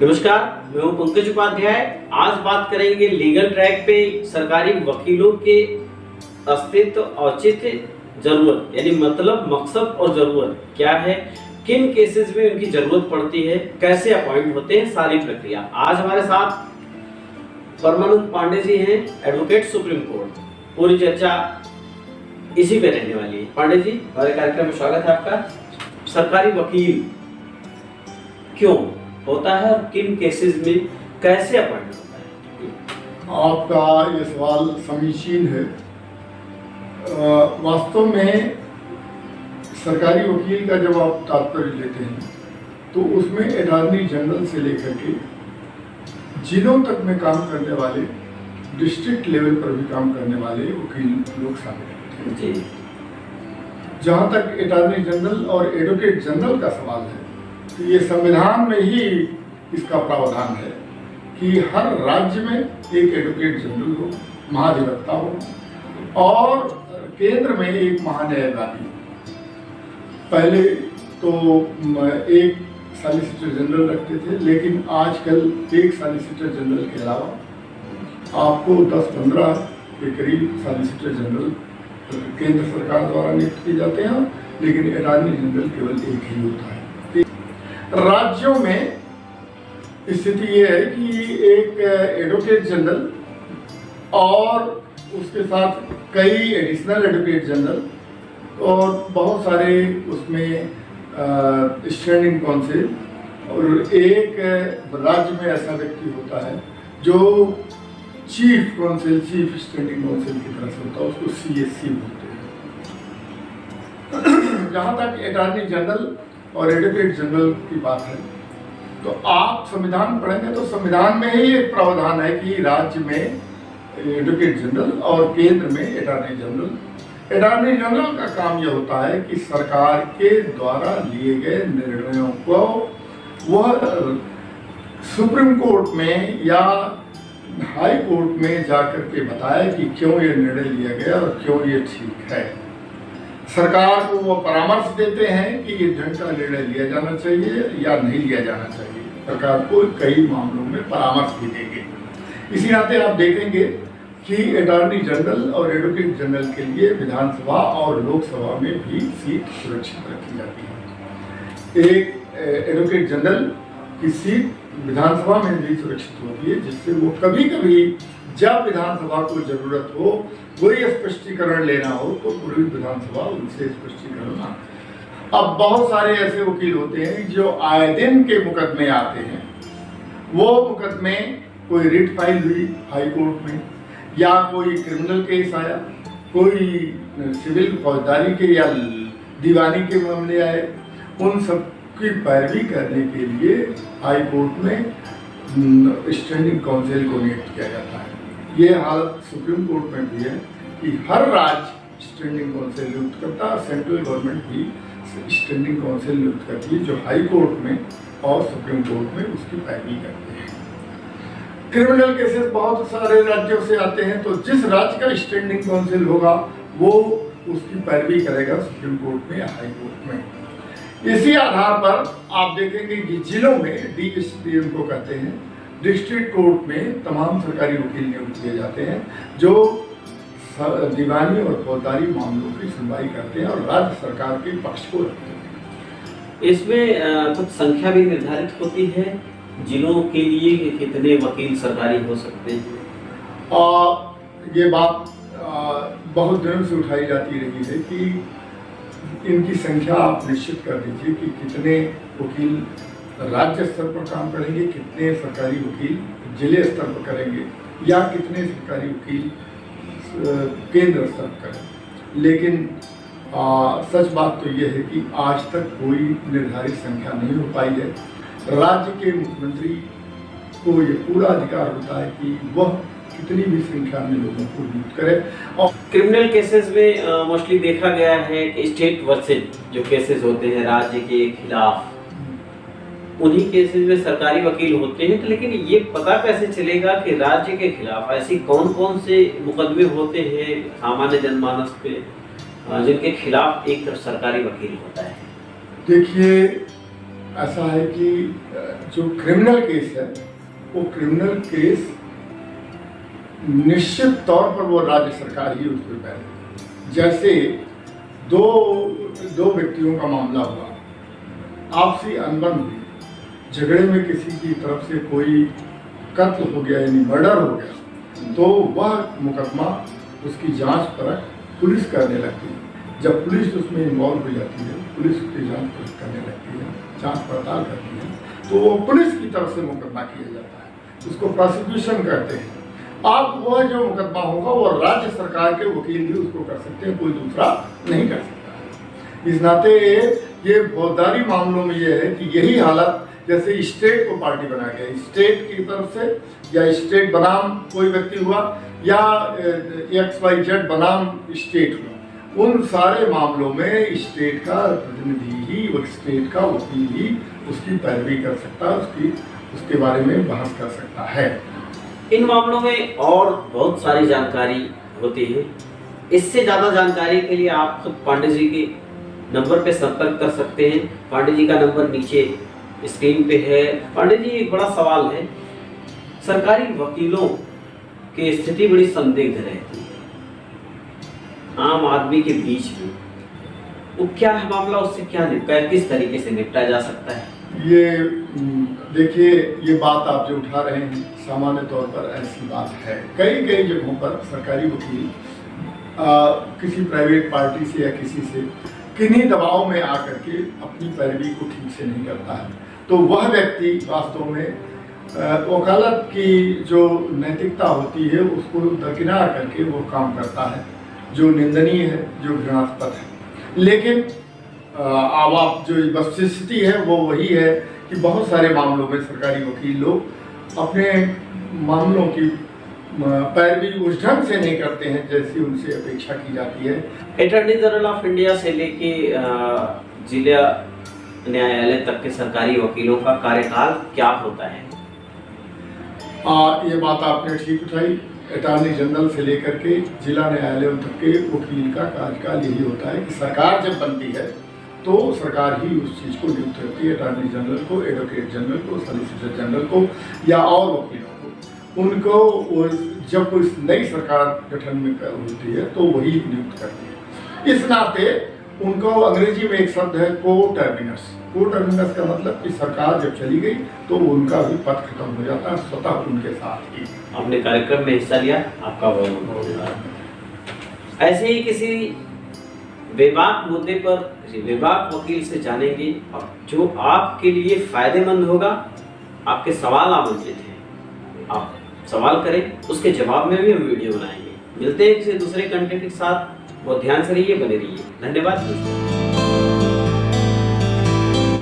नमस्कार, मैं हूं पंकज उपाध्याय। आज बात करेंगे लीगल ट्रैक पे सरकारी वकीलों के अस्तित्व, औचित्य, जरूरत, यानी मतलब, मकसद और जरूरत क्या है, किन केसेस में उनकी जरूरत पड़ती है, कैसे अपॉइंट होते हैं, सारी प्रक्रिया। आज हमारे साथ परमानंद पांडे जी हैं, एडवोकेट सुप्रीम कोर्ट। पूरी चर्चा इसी पे रहने वाली है। पांडे जी, हमारे कार्यक्रम में स्वागत है आपका। सरकारी वकील क्यों होता है और किन केसेस में कैसे अपॉइंट होता है? आपका ये सवाल समीचीन है। वास्तव में सरकारी वकील का जब आप तात्पर्य लेते हैं तो उसमें अटॉर्नी जनरल से लेकर के जिलों तक में काम करने वाले, डिस्ट्रिक्ट लेवल पर भी काम करने वाले वकील लोग शामिल होते हैं। जहाँ तक अटॉर्नी जनरल और एडवोकेट जनरल का सवाल है तो ये संविधान में ही इसका प्रावधान है कि हर राज्य में एक एडवोकेट जनरल हो, महाधिवक्ता हो और केंद्र में एक महान्यायवादी। पहले तो एक सॉलिसिटर जनरल रखते थे, लेकिन आजकल एक सॉलिसिटर जनरल के अलावा आपको 10-15 के करीब सॉलिसिटर जनरल केंद्र सरकार द्वारा नियुक्त किए जाते हैं, लेकिन अटॉर्नी जनरल केवल एक ही होता है। राज्यों में स्थिति ये है कि एक एडवोकेट जनरल और उसके साथ कई एडिशनल एडवोकेट जनरल और बहुत सारे उसमें स्टैंडिंग काउंसिल, और एक राज्य में ऐसा व्यक्ति होता है जो chief council, chief standing council की तरह से होता है, उसको CSC बोलते हैं। जहाँ तक अटॉर्नी जनरल और एडवोकेट जनरल की बात है तो आप संविधान पढ़ेंगे तो संविधान में ही एक प्रावधान है कि राज्य में एडवोकेट जनरल और केंद्र में अटॉर्नी जनरल। अटॉर्नी जनरल का काम यह होता है कि सरकार के द्वारा लिए गए निर्णयों को वह सुप्रीम कोर्ट में या हाई कोर्ट में जाकर के बताए कि क्यों ये निर्णय लिया गया और क्यों ये ठीक है। सरकार को वो परामर्श देते हैं कि ये ढंग का निर्णय लिया जाना चाहिए या नहीं लिया जाना चाहिए। सरकार को कई मामलों में परामर्श भी देंगे। इसी नाते आप देखेंगे कि अटॉर्नी जनरल और एडवोकेट जनरल के लिए विधानसभा और लोकसभा में भी सीट सुरक्षित रखी जाती है। एक एडवोकेट जनरल की सीट विधानसभा में भी सुरक्षित होती है, जिससे वो कभी कभी जब विधानसभा को जरूरत हो, कोई स्पष्टीकरण लेना हो तो पूरी विधानसभा उनसे स्पष्टीकरण मांगे। अब बहुत सारे ऐसे वकील होते हैं जो आए दिन के मुकदमे आते हैं। वो मुकदमे कोई रिट फाइल हुई हाई कोर्ट में, या कोई क्रिमिनल केस आया, कोई सिविल फौजदारी के या दीवानी के मामले आए, उन सब की पैरवी करने के लिए हाई कोर्ट में स्टैंडिंग काउंसिल को नियुक्त किया जाता है। ये हालत सुप्रीम कोर्ट में भी है कि हर राज्य स्टैंडिंग काउंसिल नियुक्त करता है, सेंट्रल गवर्नमेंट भी स्टैंडिंग काउंसिल नियुक्त करती है जो हाई कोर्ट में और सुप्रीम कोर्ट में उसकी पैरवी करते हैं। क्रिमिनल केसेस बहुत सारे राज्यों से आते हैं, तो जिस राज्य का स्टैंडिंग काउंसिल होगा वो उसकी पैरवी करेगा सुप्रीम कोर्ट में या हाई कोर्ट में। इसी आधार पर आप देखेंगे कि जिलों में DSPM को कहते हैं, डिस्ट्रिक्ट कोर्ट में तमाम सरकारी वकील नियुक्त किए जाते हैं जो दीवानी और फौजदारी मामलों की सुनवाई करते हैं और राज्य सरकार के पक्ष को रखते हैं। इसमें कुछ संख्या भी निर्धारित होती है जिलों के लिए कि कितने वकील सरकारी हो सकते हैं। ये बात बहुत दिनों से उठाई जाती रही है कि इनकी संख्या आप निश्चित कर दीजिए कि कितने वकील राज्य स्तर पर काम करेंगे, कितने सरकारी वकील जिले स्तर पर करेंगे या कितने सरकारी वकील केंद्र स्तर पर करेंगे। लेकिन सच बात तो यह है कि आज तक कोई निर्धारित संख्या नहीं हो पाई है। राज्य के मुख्यमंत्री को ये पूरा अधिकार होता है कि वह कितनी भी संख्या में लोगों को नियुक्त करे। और क्रिमिनल केसेस में मोस्टली देखा गया है कि स्टेट वर्सेस जो केसेस होते हैं राज्य के खिलाफ, उन्हीं केसेस में सरकारी वकील होते हैं। तो लेकिन ये पता कैसे चलेगा कि राज्य के खिलाफ ऐसी कौन कौन से मुकदमे होते हैं सामान्य जनमानस पे जिनके खिलाफ एक तरफ सरकारी वकील होता है? देखिए, ऐसा है कि जो क्रिमिनल केस है वो क्रिमिनल केस निश्चित तौर पर वो राज्य सरकार ही उसको पहले, जैसे दो व्यक्तियों का मामला हुआ, आपसी अनबन हुई, झगड़े में किसी की तरफ से कोई कत्ल हो गया यानी मर्डर हो गया, तो वह मुकदमा उसकी जांच परख पुलिस करने लगती है। जब पुलिस उसमें इन्वॉल्व हो जाती है, पुलिस उसकी जांच करने लगती है, जांच पड़ताल करती है, तो वो पुलिस की तरफ से मुकदमा किया जाता है, उसको प्रोसिक्यूशन कहते हैं। अब वह जो मुकदमा होगा वो राज्य सरकार के वकील भी उसको कर सकते हैं, कोई दूसरा नहीं कर सकता। इस नाते ये फौजदारी मामलों में ये है कि यही हालत, जैसे स्टेट को पार्टी बनाया गया, स्टेट की तरफ से या स्टेट बनाम कोई व्यक्ति हुआ या XYZ बनाम स्टेट हुआ, उन सारे मामलों में स्टेट का प्रतिनिधि ही, स्टेट का वकील ही उसकी पैरवी कर सकता है, उसके बारे में बहस कर सकता है। इन मामलों में और बहुत सारी जानकारी होती है। इससे ज़्यादा जानकारी के लिए आप खुद पांडे जी के नंबर पे संपर्क कर सकते हैं। पांडे जी का नंबर नीचे स्क्रीन पे है। पांडे जी, एक बड़ा सवाल है, सरकारी वकीलों की स्थिति बड़ी संदिग्ध रहती है आम आदमी के बीच में, वो क्या है मामला, उससे क्या किस तरीके से निपटाया जा सकता है? ये देखिए, ये बात आप जो उठा रहे हैं सामान्य तौर पर ऐसी बात है। कई जगहों पर सरकारी वकील किसी प्राइवेट पार्टी से या किसी से किन्हीं दबाव में आकर के अपनी पैरवी को ठीक से नहीं करता है, तो वह व्यक्ति वास्तव में वकालत की जो नैतिकता होती है उसको दरकिनार करके वो काम करता है, जो निंदनीय है, जो घृणास्पद है। लेकिन आप जो वस्तुस्थिति है वो वही है कि बहुत सारे मामलों में सरकारी वकील लोग अपने मामलों की पैरवी उस ढंग से नहीं करते हैं जैसी उनसे अपेक्षा की जाती है। अटॉर्नी जनरल ऑफ इंडिया से लेके जिला न्यायालय तक के सरकारी वकीलों का कार्यकाल क्या होता है? ये बात आपने ठीक उठाई। अटॉर्नी जनरल से लेकर के जिला न्यायालयों तक के वकील का कार्यकाल यही होता है कि सरकार जब बनती है तो सरकार ही उस चीज़ को नियुक्त करती है, अटॉर्नी जनरल को, एडवोकेट जनरल को, सॉलिसिटर जनरल को या और वकीलों को। उनको जब कोई नई सरकार गठन में होती है तो वही नियुक्त करती है। इस नाते उनको अंग्रेजी में एक शब्द है को टर्मिनस। को टर्मिनस का मतलब कि सरकार जब चली गई तो उनका भी पद खत्म हो जाता है स्वतः उनके साथ ही। आपने कार्यक्रम में हिस्सा लिया, आपका बहुत धन्यवाद। ऐसे ही किसी बेबाक मुद्दे पर किसी बेबाक वकील से जानेंगे जो आपके लिए फायदेमंद होगा। आपके सवाल आमंत्रित हैं, आप सवाल करें, उसके जवाब में भी हम वीडियो बनाएंगे। मिलते हैं किसी दूसरे कंटेंट के साथ। बहुत ध्यान से रहिए, बने रहिए। धन्यवाद।